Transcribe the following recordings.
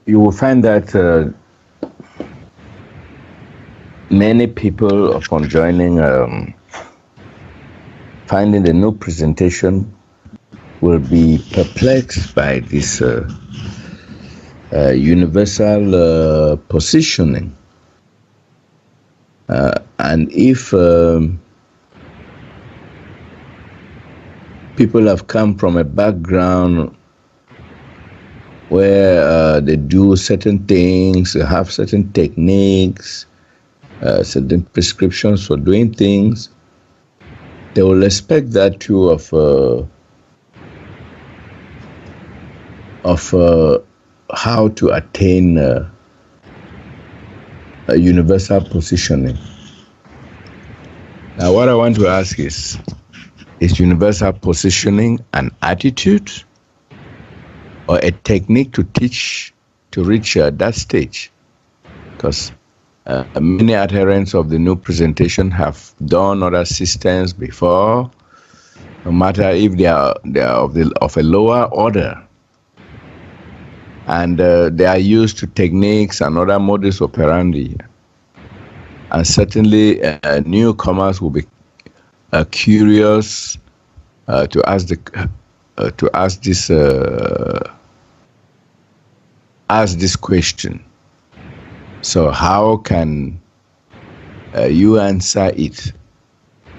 you will find that many people, upon joining, finding the new presentation, will be perplexed by this universal positioning. And if people have come from a background where they do certain things, they have certain techniques, certain prescriptions for doing things, they will expect that too of how to attain a universal positioning. Now, what I want to ask is universal positioning an attitude or a technique to teach to reach that stage? Because many adherents of the new presentation have done other systems before, no matter if they are of a lower order, and they are used to techniques and other modus operandi. And certainly newcomers will be curious to ask this question. So how can you answer it?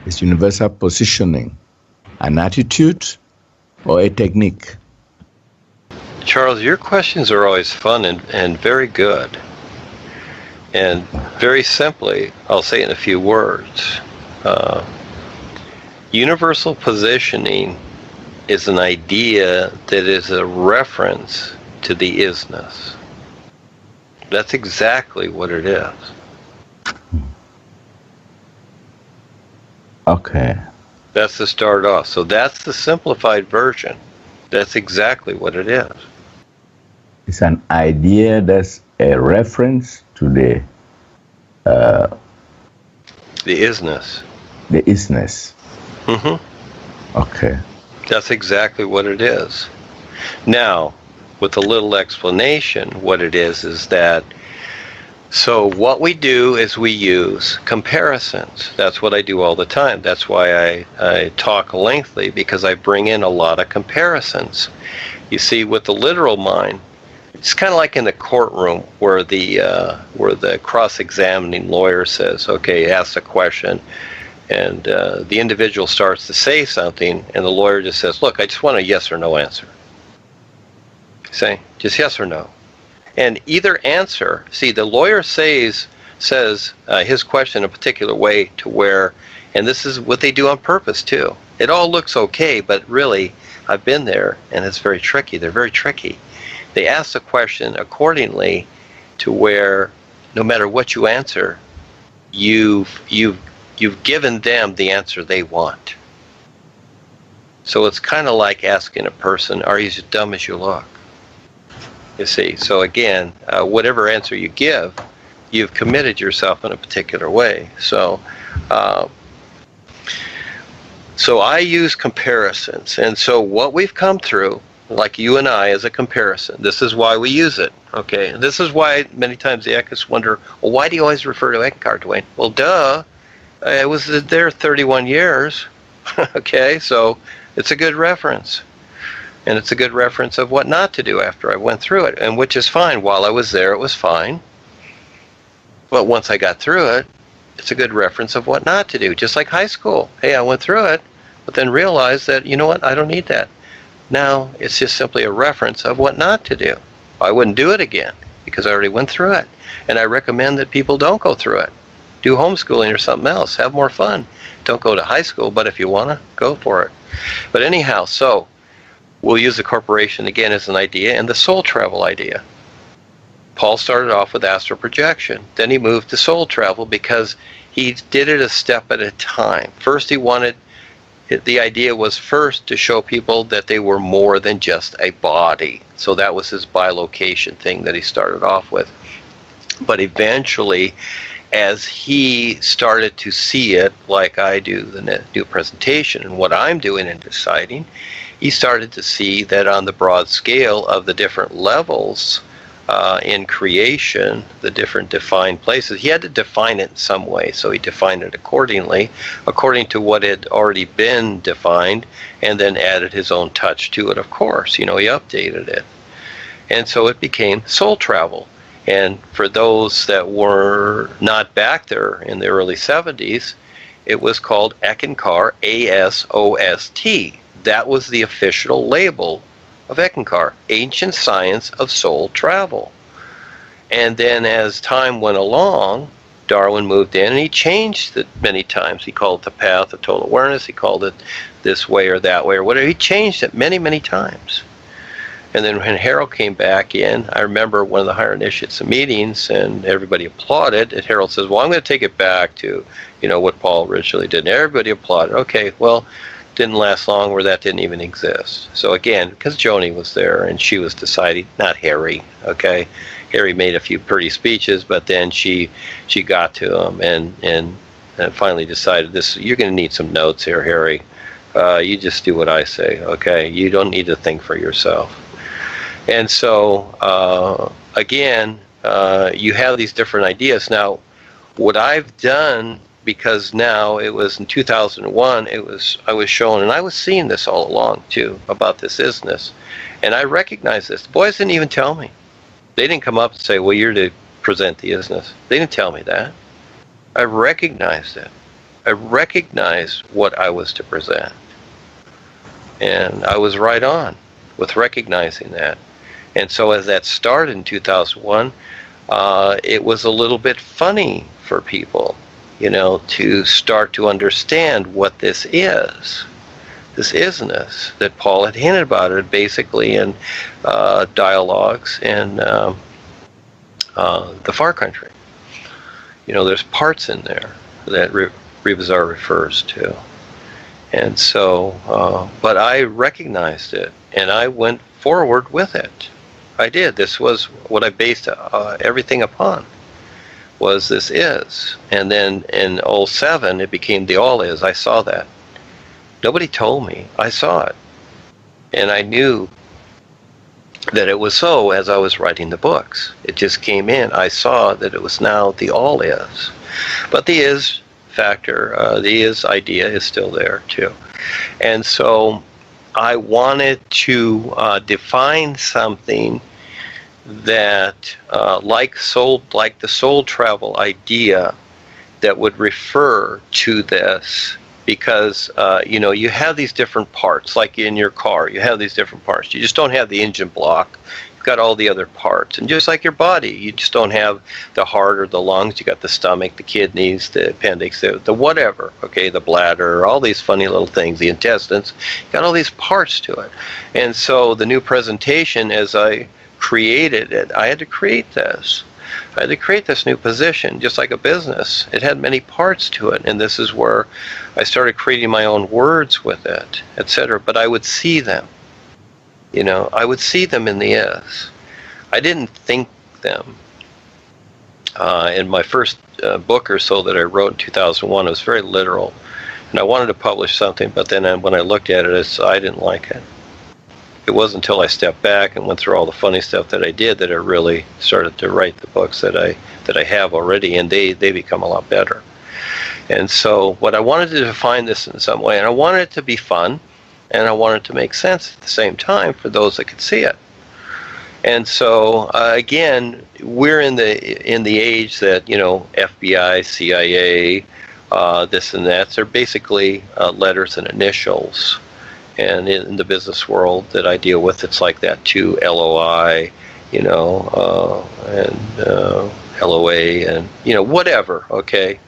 Is universal positioning an attitude or a technique? Charles, your questions are always fun and very good. And very simply, I'll say it in a few words. Universal positioning is an idea that is a reference to the isness. That's exactly what it is. Okay. That's to start off. So that's the simplified version. That's exactly what it is. It's an idea that's a reference to the isness. The isness. Mm-hmm. Okay. That's exactly what it is. Now, with a little explanation, what it is that, so what we do is we use comparisons. That's what I do all the time. That's why I talk lengthily, because I bring in a lot of comparisons. You see, with the literal mind, it's kind of like in the courtroom where the cross-examining lawyer says, okay, asks a question, and the individual starts to say something, and the lawyer just says, look, I just want a yes or no answer. Say, just yes or no. And either answer, see, the lawyer says his question in a particular way to where, and this is what they do on purpose too. It all looks okay, but really, I've been there, and it's very tricky. They're very tricky. They ask the question accordingly to where, no matter what you answer, you've given them the answer they want. So it's kind of like asking a person, are you as dumb as you look? You see, so again, whatever answer you give, you've committed yourself in a particular way. So I use comparisons. And so what we've come through, like you and I, as a comparison, this is why we use it. Okay, and this is why many times the Eckharts wonder, well, why do you always refer to Eckhart, Duane? Well, duh, I was there 31 years. Okay, so it's a good reference. And it's a good reference of what not to do after I went through it, and which is fine. While I was there, it was fine. But once I got through it, it's a good reference of what not to do. Just like high school. Hey, I went through it, but then realized that, you know what, I don't need that. Now, it's just simply a reference of what not to do. I wouldn't do it again because I already went through it. And I recommend that people don't go through it. Do homeschooling or something else. Have more fun. Don't go to high school, but if you want to, go for it. But anyhow, so we'll use the corporation again as an idea and the soul travel idea. Paul started off with astral projection. Then he moved to soul travel because he did it a step at a time. First, the idea was first to show people that they were more than just a body. So that was his bilocation thing that he started off with. But eventually, as he started to see it, like I do the new presentation and what I'm doing and deciding, he started to see that on the broad scale of the different levels in creation, the different defined places. He had to define it in some way, so he defined it accordingly, according to what had already been defined, and then added his own touch to it, of course. He updated it. And so it became soul travel. And for those that were not back there in the early 70s, it was called Eckankar, A-S-O-S-T. That was the official label of Eckankar, Ancient Science of Soul Travel. And then as time went along, Darwin moved in and he changed it many times. He called it the path of total awareness. He called it this way or that way or whatever. He changed it many, many times. And then when Harold came back in, I remember one of the higher initiates meetings, and everybody applauded. And Harold says, well, I'm going to take it back to, what Paul originally did. And everybody applauded. Okay, well, didn't last long where that didn't even exist. So again, because Joni was there and she was deciding, not Harry, okay? Harry made a few pretty speeches, but then she got to him and finally decided, you're going to need some notes here, Harry. You just do what I say, okay? You don't need to think for yourself. And so, again, you have these different ideas. Now, what I've done, because now it was in 2001, I was shown, and I was seeing this all along, too, about this isness. And I recognized this. The boys didn't even tell me. They didn't come up and say, well, you're to present the isness. They didn't tell me that. I recognized it. I recognized what I was to present. And I was right on with recognizing that. And so as that started in 2001, it was a little bit funny for people, to start to understand what this is. This isness that Paul had hinted about it basically in dialogues in the far country. There's parts in there that Rebazar refers to. And so, but I recognized it and I went forward with it. I did. This was what I based everything upon, was this is. And then in 07, it became the all is. I saw that. Nobody told me. I saw it. And I knew that it was so as I was writing the books. It just came in. I saw that it was now the all is. But the is factor, the is idea is still there too. And so I wanted to define something that like the soul travel idea that would refer to this, because you have these different parts, like in your car you have these different parts. You just don't have the engine block. You've got all the other parts. And just like your body, you just don't have the heart or the lungs. You got the stomach, the kidneys, the appendix, the whatever, okay, the bladder, all these funny little things, the intestines. You got all these parts to it. And so the new presentation, as I created it, I had to create this. I had to create this new position, just like a business. It had many parts to it, and this is where I started creating my own words with it, etc. But I would see them. I would see them in the is. I didn't think them. In my first book or so that I wrote in 2001, it was very literal. And I wanted to publish something, but then when I looked at it, I didn't like it. It wasn't until I stepped back and went through all the funny stuff that I did that I really started to write the books that I have already, and they become a lot better. And so what I wanted to define this in some way, and I wanted it to be fun, and I wanted to make sense at the same time for those that could see it. And so again, we're in the age that FBI, CIA, this and that. They're basically letters and initials. And in the business world that I deal with, it's like that too. LOI, and LOA, and whatever. Okay.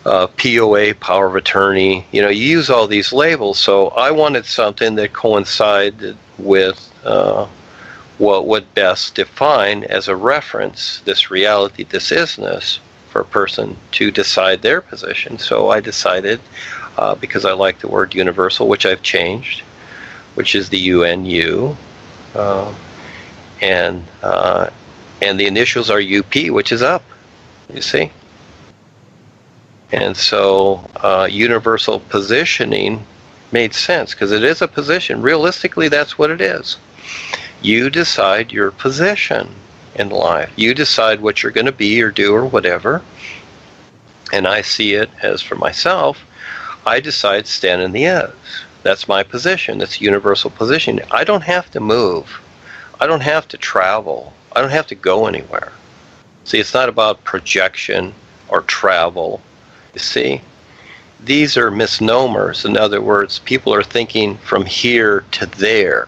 POA, power of attorney. You use all these labels. So I wanted something that coincided with what would best define as a reference this reality, this isness, for a person to decide their position. So I decided, because I like the word universal, which I've changed, which is the UNU, and the initials are UP, which is up. You see. And so universal positioning made sense because it is a position. Realistically, that's what it is. You decide your position in life. You decide what you're going to be or do or whatever. And I see it as for myself, I decide to stand in the is. That's my position. That's a universal position. I don't have to move. I don't have to travel. I don't have to go anywhere. See, it's not about projection or travel. You see, these are misnomers. In other words, people are thinking from here to there,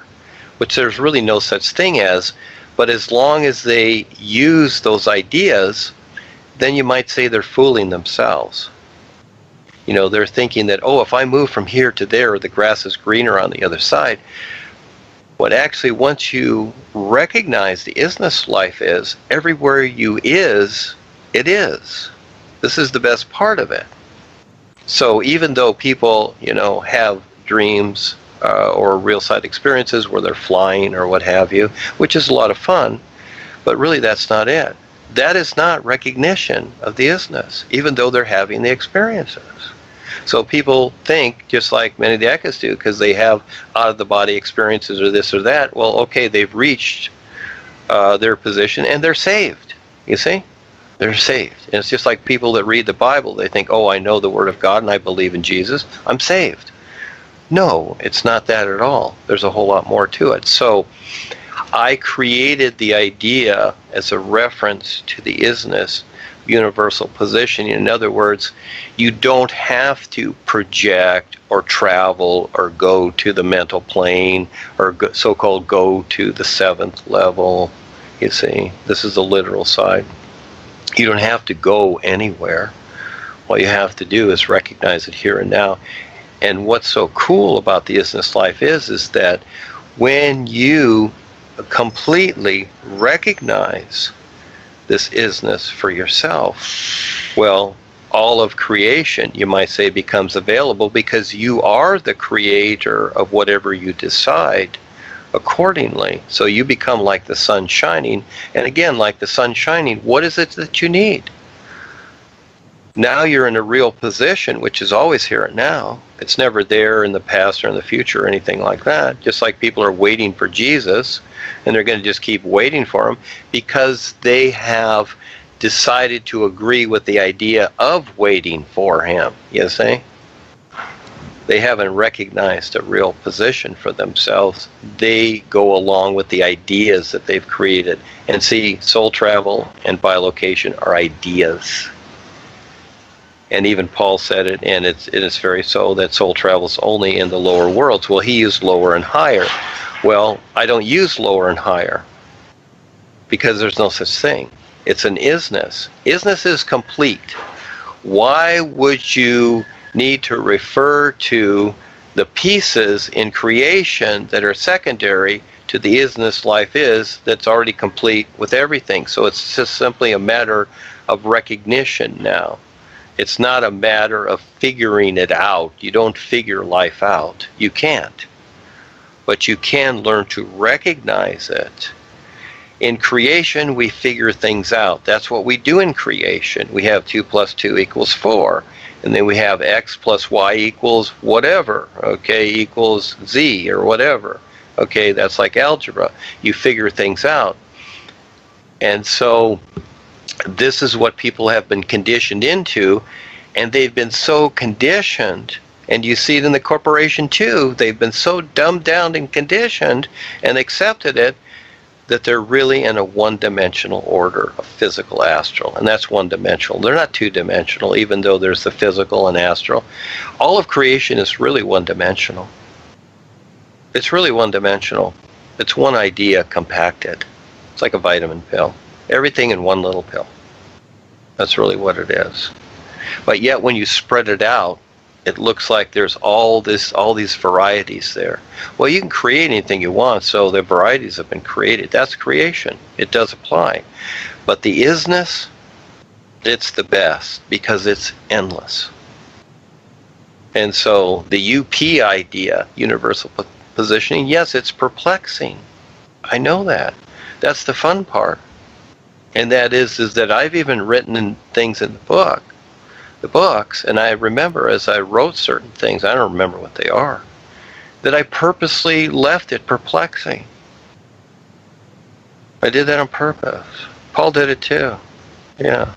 which there's really no such thing as. But as long as they use those ideas, then you might say they're fooling themselves. You know, they're thinking that, oh, if I move from here to there, the grass is greener on the other side. What actually, once you recognize the isness life is, everywhere you is, it is. This is the best part of it. So even though people, you know, have dreams or real side experiences where they're flying or what have you, which is a lot of fun, but really that's not it. That is not recognition of the isness, even though they're having the experiences. So people think, just like many of the Ekkas do, because they have out-of-the-body experiences or this or that, well, okay, they've reached their position and they're saved, you see? They're saved. And it's just like people that read the Bible, they think, oh, I know the Word of God and I believe in Jesus, I'm saved. No, it's not that at all. There's a whole lot more to it. So I created the idea as a reference to the isness universal position. In other words, you don't have to project or travel or go to the mental plane or so-called go to the seventh level. You see, this is the literal side. You don't have to go anywhere. All you have to do is recognize it here and now. And what's so cool about the isness life is that when you completely recognize this isness for yourself, well, all of creation, you might say, becomes available because you are the creator of whatever you decide accordingly. So you become like the sun shining. And again, like the sun shining, what is it that you need? Now you're in a real position, which is always here and now. It's never there in the past or in the future or anything like that. Just like people are waiting for Jesus, and they're going to just keep waiting for him because they have decided to agree with the idea of waiting for him, you see? They haven't recognized a real position for themselves. They go along with the ideas that they've created. And see, soul travel and bilocation are ideas. And even Paul said it, and it is very so, that soul travels only in the lower worlds. Well, he used lower and higher. Well, I don't use lower and higher because there's no such thing. It's an isness. Isness is complete. Why would you need to refer to the pieces in creation that are secondary to the isness life is that's already complete with everything? So it's just simply a matter of recognition now. It's not a matter of figuring it out. You don't figure life out. You can't. But you can learn to recognize it. In creation, we figure things out. That's what we do in creation. We have 2 + 2 = 4. And then we have X + Y equals whatever, okay, equals Z or whatever. Okay, that's like algebra. You figure things out. And so this is what people have been conditioned into, and they've been so conditioned, and you see it in the corporation too, they've been so dumbed down and conditioned and accepted it that they're really in a one-dimensional order of physical astral, and that's one-dimensional. They're not two-dimensional, even though there's the physical and astral. All of creation is really one-dimensional. It's really one-dimensional. It's one idea compacted. It's like a vitamin pill. Everything in one little pill. That's really what it is. But yet when you spread it out, it looks like there's all these varieties there. Well, you can create anything you want, so the varieties have been created. That's creation. It does apply. But the isness, it's the best because it's endless. And so the UP idea, universal positioning, yes, it's perplexing. I know that. That's the fun part. And that is that I've even written in things in the books, and I remember as I wrote certain things, I don't remember what they are, that I purposely left it perplexing. I did that on purpose. Paul did it too. Yeah.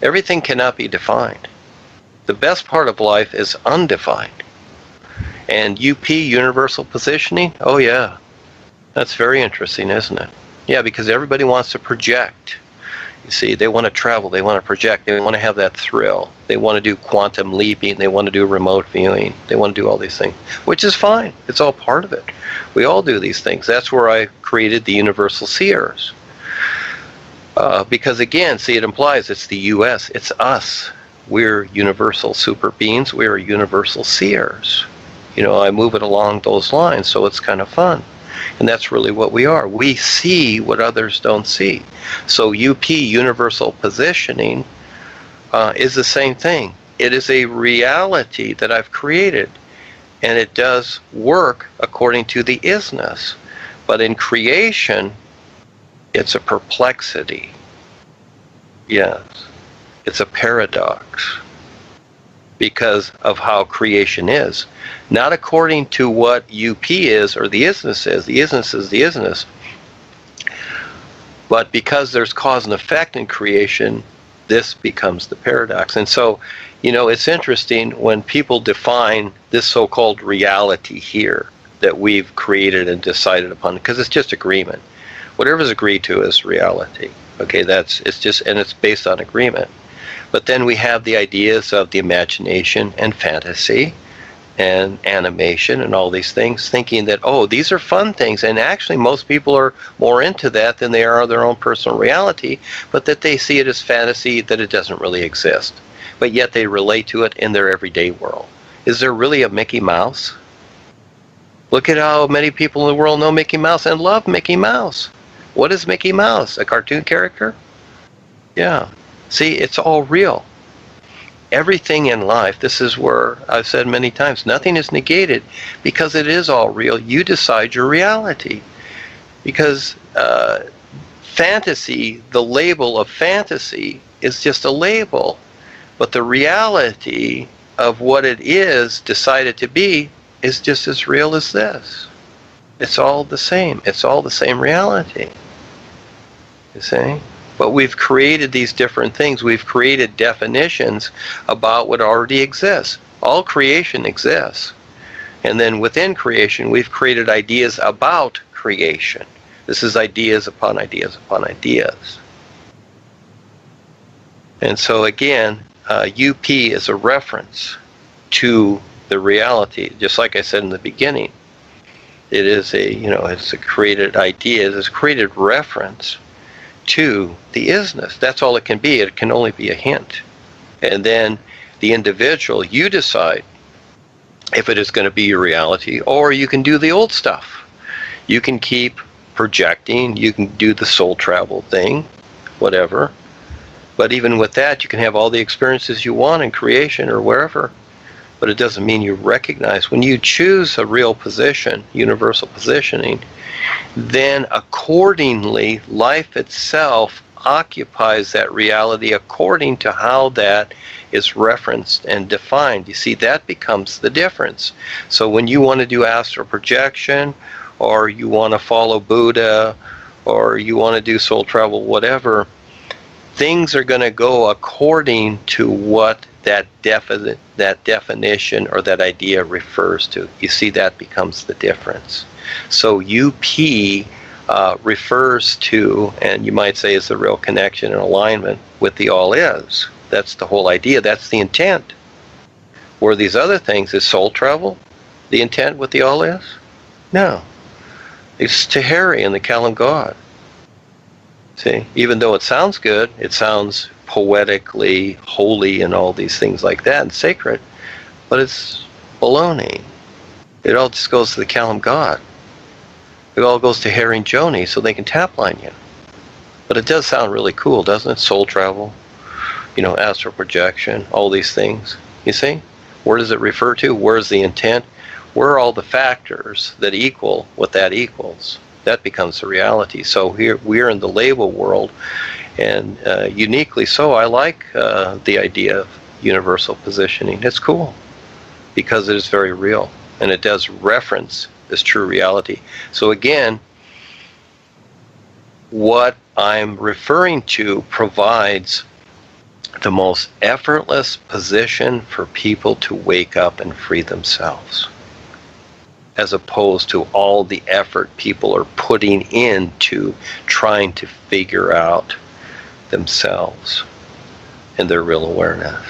Everything cannot be defined. The best part of life is undefined. And UP, universal positioning, oh yeah. That's very interesting, isn't it? Yeah, because everybody wants to project. You see, they want to travel, they want to project, they want to have that thrill. They want to do quantum leaping, they want to do remote viewing, they want to do all these things, which is fine. It's all part of it. We all do these things. That's where I created the universal seers. Because again, see, it implies it's the US, it's us. We're universal super beings, we're universal seers. You know, I move it along those lines, so it's kind of fun. And that's really what we are. We see what others don't see. So UP, universal positioning, is the same thing. It is a reality that I've created, and it does work according to the isness. But in creation, it's a perplexity. Yes, it's a paradox because of how creation is. Not according to what UP is or the isness is. The isness is the isness. But because there's cause and effect in creation, this becomes the paradox. And so, you know, it's interesting when people define this so-called reality here that we've created and decided upon, because it's just agreement. Whatever's agreed to is reality. Okay, it's based on agreement. But then we have the ideas of the imagination and fantasy and animation and all these things, thinking that, oh, these are fun things. And actually, most people are more into that than they are their own personal reality, but that they see it as fantasy, that it doesn't really exist. But yet they relate to it in their everyday world. Is there really a Mickey Mouse? Look at how many people in the world know Mickey Mouse and love Mickey Mouse. What is Mickey Mouse? A cartoon character? Yeah. See, it's all real. Everything in life, this is where I've said many times, nothing is negated because it is all real. You decide your reality. Because fantasy, the label of fantasy is just a label. But the reality of what it is decided to be is just as real as this. It's all the same. It's all the same reality. You see? But we've created these different things. We've created definitions about what already exists. All creation exists. And then within creation, we've created ideas about creation. This is ideas upon ideas upon ideas. And so again, UP is a reference to the reality. Just like I said in the beginning, it is it's a created idea, it's a created reference to the isness. That's all it can be. It can only be a hint. And then the individual, you decide if it is going to be your reality, or you can do the old stuff. You can keep projecting, you can do the soul travel thing, whatever. But even with that, you can have all the experiences you want in creation or wherever. But it doesn't mean you recognize. When you choose a real position, universal positioning, then accordingly, life itself occupies that reality according to how that is referenced and defined. You see, that becomes the difference. So when you want to do astral projection, or you want to follow Buddha, or you want to do soul travel, whatever, things are going to go according to what that definition or that idea refers to. You see, that becomes the difference. So UP refers to, and you might say is the real connection and alignment with the all is. That's the whole idea. That's the intent. Where these other things, is soul travel the intent with the all is? No. It's Tehari and the Kalam God. See, even though it sounds good, it sounds poetically holy and all these things like that and sacred, but it's baloney. It all just goes to the Kalam God. It all goes to Harry and Joni so they can tap line you. But it does sound really cool, doesn't it? Soul travel, astral projection, all these things. You see? Where does it refer to? Where's the intent? Where are all the factors that equal what that equals? That becomes the reality. So here we're in the label world, and uniquely so, I like the idea of universal positioning. It's cool because it is very real, and it does reference this true reality. So again, what I'm referring to provides the most effortless position for people to wake up and free themselves, as opposed to all the effort people are putting into trying to figure out themselves and their real awareness.